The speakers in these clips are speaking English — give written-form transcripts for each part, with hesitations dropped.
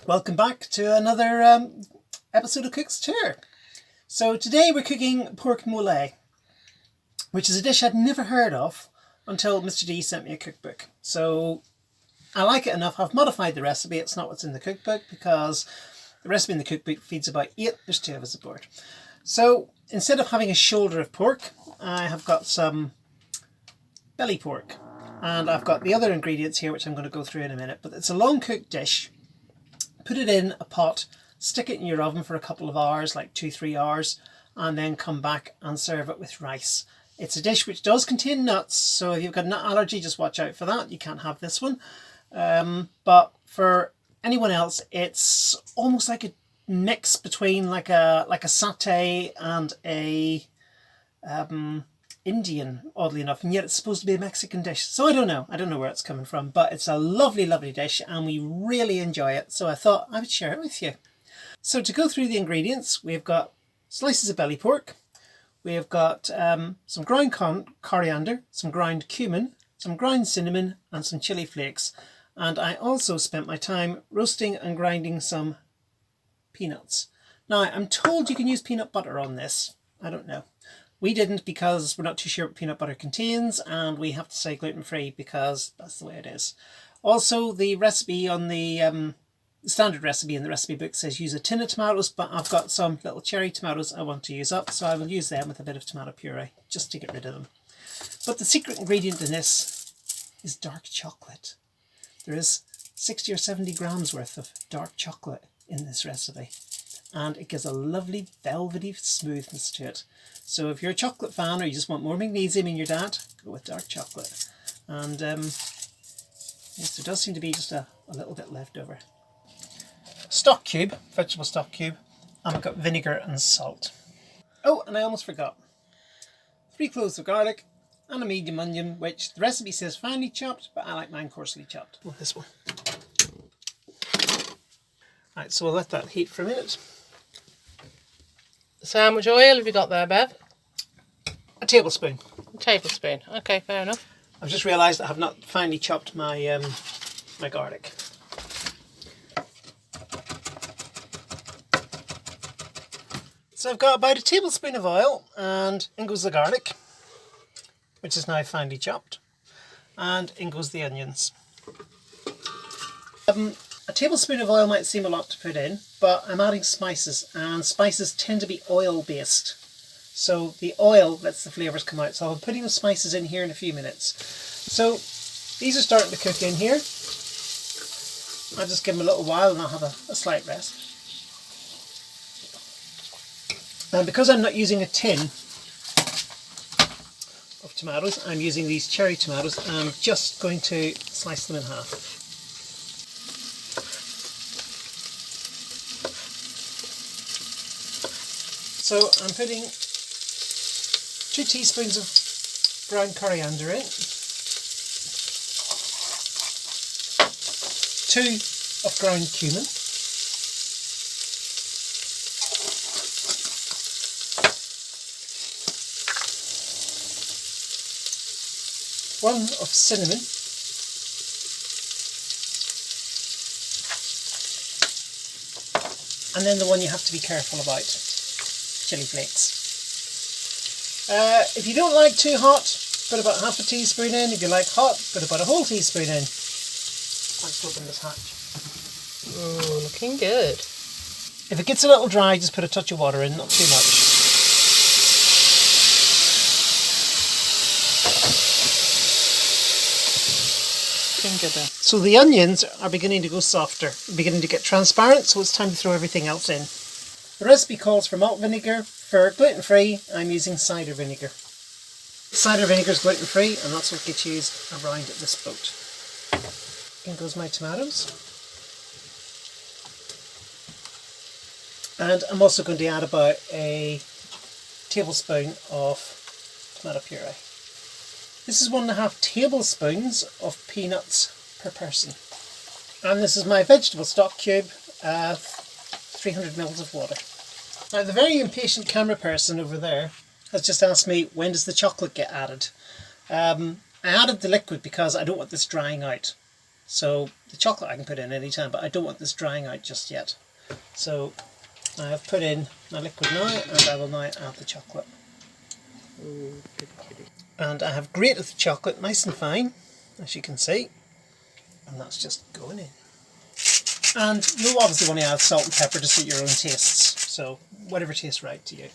Welcome back to another episode of Cook's Tour. So today we're cooking pork mole, which is a dish I'd never heard of until Mr. D sent me a cookbook. So I like it enough, I've modified the recipe. It's not what's in the cookbook because the recipe in the cookbook feeds about 8, there's 2 of us aboard. So instead of having a shoulder of pork, I have got some belly pork. And I've got the other ingredients here, which I'm going to go through in a minute. But it's a long cooked dish. Put it in a pot, stick it in your oven for a couple of hours, like 2-3 hours, and then come back and serve it with rice. It's a dish which does contain nuts, so if you've got a nut allergy, just watch out for that. You can't have this one. But for anyone else, it's almost like a mix between like a satay and a Indian, oddly enough, and yet it's supposed to be a Mexican dish. So I don't know where it's coming from, but it's a lovely, lovely dish and we really enjoy it. So I thought I would share it with you. So to go through the ingredients, we've got slices of belly pork. We have got some ground coriander, some ground cumin, some ground cinnamon and some chili flakes. And I also spent my time roasting and grinding some peanuts. Now I'm told you can use peanut butter on this. I don't know. We didn't because we're not too sure what peanut butter contains, and we have to say gluten-free because that's the way it is. Also, the recipe on the standard recipe in the recipe book says use a tin of tomatoes, but I've got some little cherry tomatoes I want to use up, so I will use them with a bit of tomato puree just to get rid of them. But the secret ingredient in this is dark chocolate. There is 60 or 70 grams worth of dark chocolate in this recipe, and it gives a lovely velvety smoothness to it. So if you're a chocolate fan or you just want more magnesium in your diet, go with dark chocolate. And yes, there does seem to be just a little bit left over. Stock cube, vegetable stock cube, and I've got vinegar and salt. Oh, and I almost forgot. 3 cloves of garlic and a medium onion, which the recipe says finely chopped, but I like mine coarsely chopped. Oh, this one. Right, so we'll let that heat for a minute. So how much oil have you got there, Bev? A tablespoon. A tablespoon. Okay, fair enough. I've just realised I have not finely chopped my my garlic. So I've got about a tablespoon of oil, and in goes the garlic, which is now finely chopped, and in goes the onions. A tablespoon of oil might seem a lot to put in, but I'm adding spices, and spices tend to be oil based. So the oil lets the flavours come out. So I'll be putting the spices in here in a few minutes. So these are starting to cook in here. I'll just give them a little while and I'll have a slight rest. And because I'm not using a tin of tomatoes, I'm using these cherry tomatoes. I'm just going to slice them in half. So I'm putting 2 teaspoons of ground coriander in, 2 of ground cumin, 1 of cinnamon, and then the one you have to be careful about, Chilli Flakes. If you don't like too hot, put about half a teaspoon in. If you like hot, put about a whole teaspoon in. Let's open this hatch. Looking good. If it gets a little dry, just put a touch of water in, not too much. Looking good there. So the onions are beginning to go softer, beginning to get transparent, so it's time to throw everything else in. The recipe calls for malt vinegar. For gluten-free, I'm using cider vinegar. Cider vinegar is gluten-free, and that's what gets used around at this boat. In goes my tomatoes. And I'm also going to add about a tablespoon of tomato puree. This is 1.5 tablespoons of peanuts per person. And this is my vegetable stock cube, 300 mils of water. Now the very impatient camera person over there has just asked me, when does the chocolate get added? I added the liquid because I don't want this drying out. So the chocolate I can put in any time, but I don't want this drying out just yet. So I have put in my liquid now, and I will now add the chocolate. Ooh, kitty, kitty. And I have grated the chocolate nice and fine, as you can see. And that's just going in. And you'll obviously want to add salt and pepper to suit your own tastes. So whatever tastes right to you.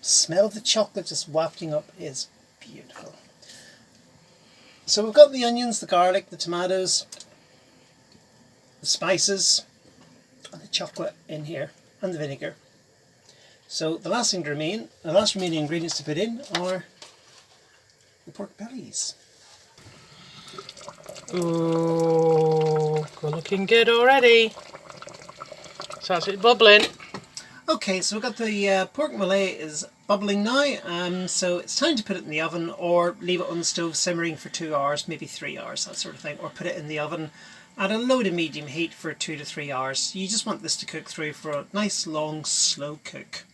Smell of the chocolate just wafting up is beautiful. So we've got the onions, the garlic, the tomatoes, the spices, and the chocolate in here, and the vinegar. So the last remaining ingredients to put in are the pork bellies. Ooh, we're looking good already. It's absolutely bubbling. Okay, so we've got the pork fillet is bubbling now, so it's time to put it in the oven or leave it on the stove simmering for 2 hours, maybe 3 hours, that sort of thing, or put it in the oven at a low to medium heat for 2 to 3 hours. You just want this to cook through for a nice long slow cook.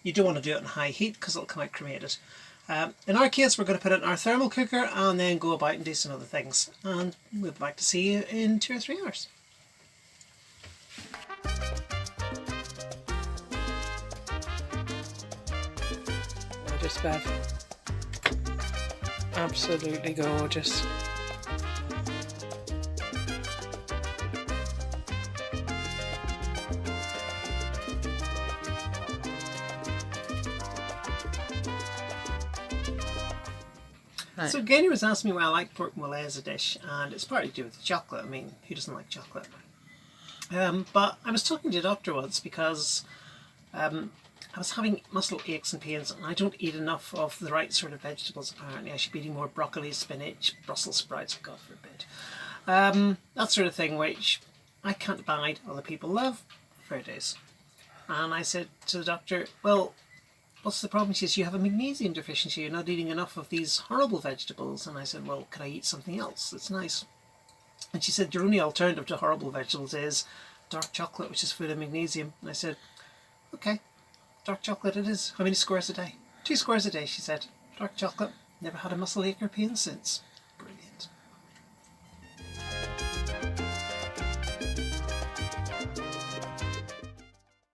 You don't want to do it on high heat because it'll come out cremated. In our case, we're going to put it in our thermal cooker and then go about and do some other things, and we'll be back to see you in 2 or 3 hours. Gorgeous, Bev. Absolutely gorgeous. Right. So Gaynor was asking me why I like pork fillet as a dish, and it's partly to do with the chocolate. I mean, who doesn't like chocolate? But I was talking to a doctor once because I was having muscle aches and pains, and I don't eat enough of the right sort of vegetables apparently. I should be eating more broccoli, spinach, Brussels sprouts, God forbid. That sort of thing which I can't abide, other people love. Fair days. And I said to the doctor, well, what's the problem? She says, you have a magnesium deficiency, you're not eating enough of these horrible vegetables. And I said, well, could I eat something else that's nice? And she said, your only alternative to horrible vegetables is dark chocolate, which is full of magnesium. And I said, okay, dark chocolate it is. How many squares a day? 2 squares a day, she said. Dark chocolate. Never had a muscle ache or pain since.